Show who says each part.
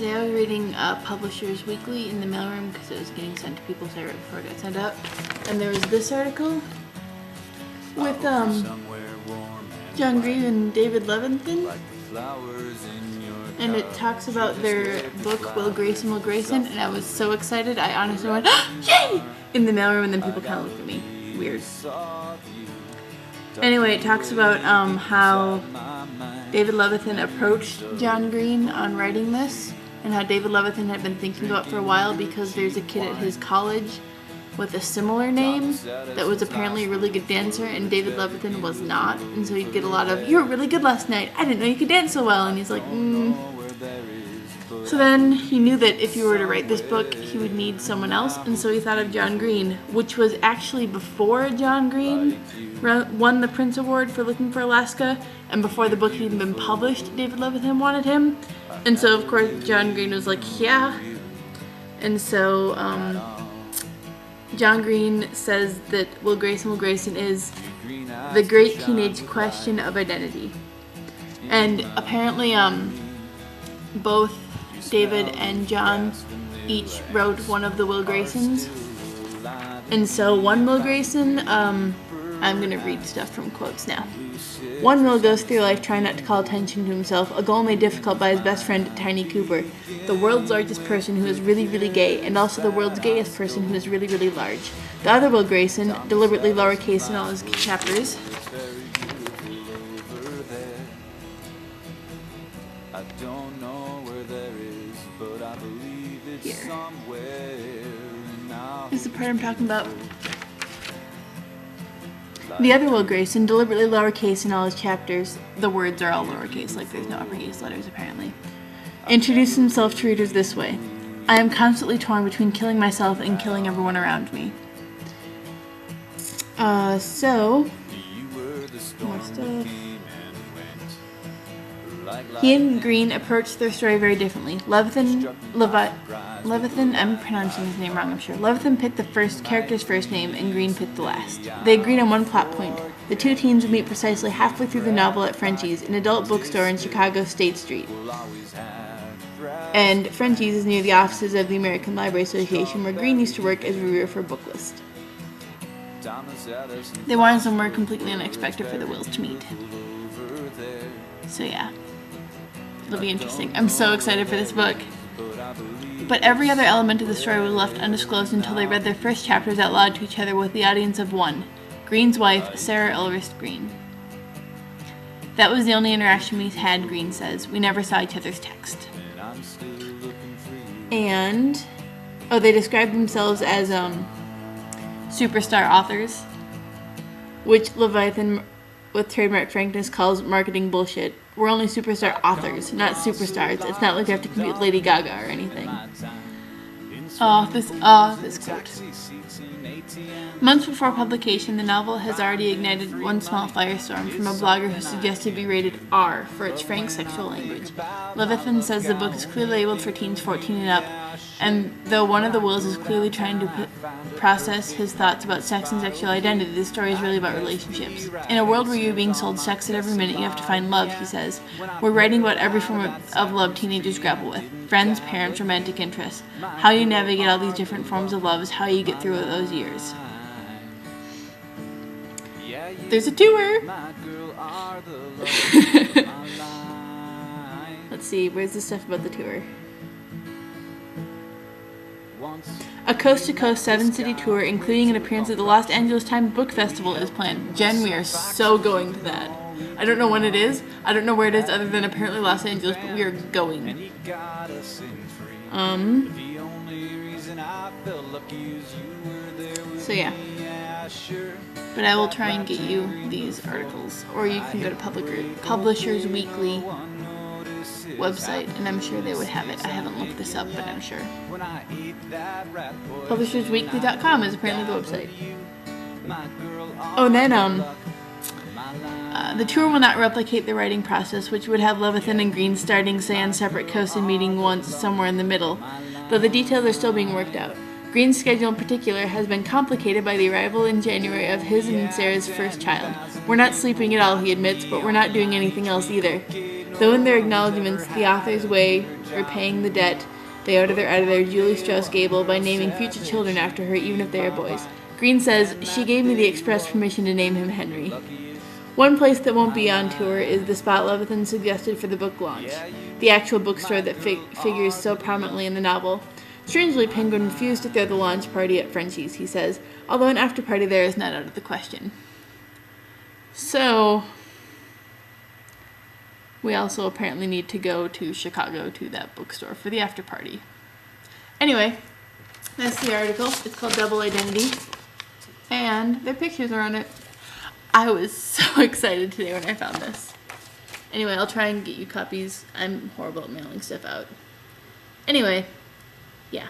Speaker 1: today I was reading Publishers Weekly in the mailroom because it was getting sent to people, so I read it before it got sent out. And there was this article with John Green and David Levithan, and it talks about their book Will Grayson, Will Grayson, and I was so excited I honestly went, yay! In the mailroom, and then people kind of looked at me weird. Anyway, it talks about how David Levithan approached John Green on writing this, and how David Levithan had been thinking about it for a while because there's a kid at his college with a similar name that was apparently a really good dancer, and David Levithan was not, and so he'd get a lot of, "You were really good last night, I didn't know you could dance so well," and he's like, So then he knew that if he were to write this book, he would need someone else, and so he thought of John Green, which was actually before John Green won the Prince Award for Looking for Alaska, and before the book had even been published. David Levithan wanted him, and so of course John Green was like, yeah. And so John Green says that Will Grayson is the great teenage question of identity. And apparently both David and John each wrote one of the Will Graysons. And so one Will Grayson, I'm going to read stuff from quotes now. One Will goes through life trying not to call attention to himself, a goal made difficult by his best friend, Tiny Cooper, the world's largest person who is really, really gay, and also the world's gayest person who is really, really large. The other Will Grayson, deliberately lowercase in all his chapters, here. This is the part I'm talking about. The other Will Grayson, deliberately lowercase in all his chapters, the words are all lowercase, like there's no uppercase letters apparently, introduced himself to readers this way: I am constantly torn between killing myself and killing everyone around me. So, more stuff. He and Green approached their story very differently. Levithan, I'm pronouncing his name wrong, I'm sure. Levithan picked the character's first name, and Green picked the last. They agreed on one plot point. The two teens would meet precisely halfway through the novel at Frenchie's, an adult bookstore in Chicago State Street. And Frenchie's is near the offices of the American Library Association, where Green used to work as a reviewer for Booklist. They wanted somewhere completely unexpected for the Wills to meet. So yeah. It'll be interesting. I'm so excited for this book. But every other element of the story was left undisclosed until they read their first chapters out loud to each other with the audience of one, Green's wife, Sarah Elrist Green. That was the only interaction we had, Green says. We never saw each other's text. And, they described themselves as superstar authors, which Levithan, with trademark frankness, calls marketing bullshit. We're only superstar authors, not superstars. It's not like we have to compete with Lady Gaga or anything. This quote. Months before publication, the novel has already ignited one small firestorm from a blogger who suggested be rated R for its frank sexual language. Levithan says the book is clearly labeled for teens 14 and up, and though one of the Wills is clearly trying to process his thoughts about sex and sexual identity, this story is really about relationships. In a world where you're being sold sex at every minute, you have to find love, he says. We're writing about every form of love teenagers grapple with. Friends, parents, romantic interests. How you navigate all these different forms of love is how you get through those years. There's a tour! Let's see, where's the stuff about the tour? A coast-to-coast 7-city tour, including an appearance at the Los Angeles Times Book Festival, is planned. Jen, we are so going to that. I don't know when it is. I don't know where it is other than apparently Los Angeles, but we are going. So yeah. But I will try and get you these articles, or you can go to Publishers Weekly website, and I'm sure they would have it. I haven't looked this up, but I'm sure. Publishersweekly.com is apparently the website. Oh, and then the tour will not replicate the writing process, which would have Levithan and Green starting, say, on separate coasts and meeting once somewhere in the middle, though the details are still being worked out. Green's schedule in particular has been complicated by the arrival in January of his and Sarah's first child. We're not sleeping at all, he admits, but we're not doing anything else either. Though in their acknowledgments, the authors weigh repaying the debt they owe to their editor, Julie Strauss Gable, by naming future children after her, even if they are boys. Green says, "She gave me the express permission to name him Henry." One place that won't be on tour is the spot Levithan suggested for the book launch, the actual bookstore that figures so prominently in the novel. Strangely, Penguin refused to throw the launch party at Frenchie's, he says, although an after party there is not out of the question. So, we also apparently need to go to Chicago to that bookstore for the after party. Anyway, that's the article. It's called Double Identity, and their pictures are on it. I was so excited today when I found this. Anyway, I'll try and get you copies. I'm horrible at mailing stuff out. Anyway, yeah.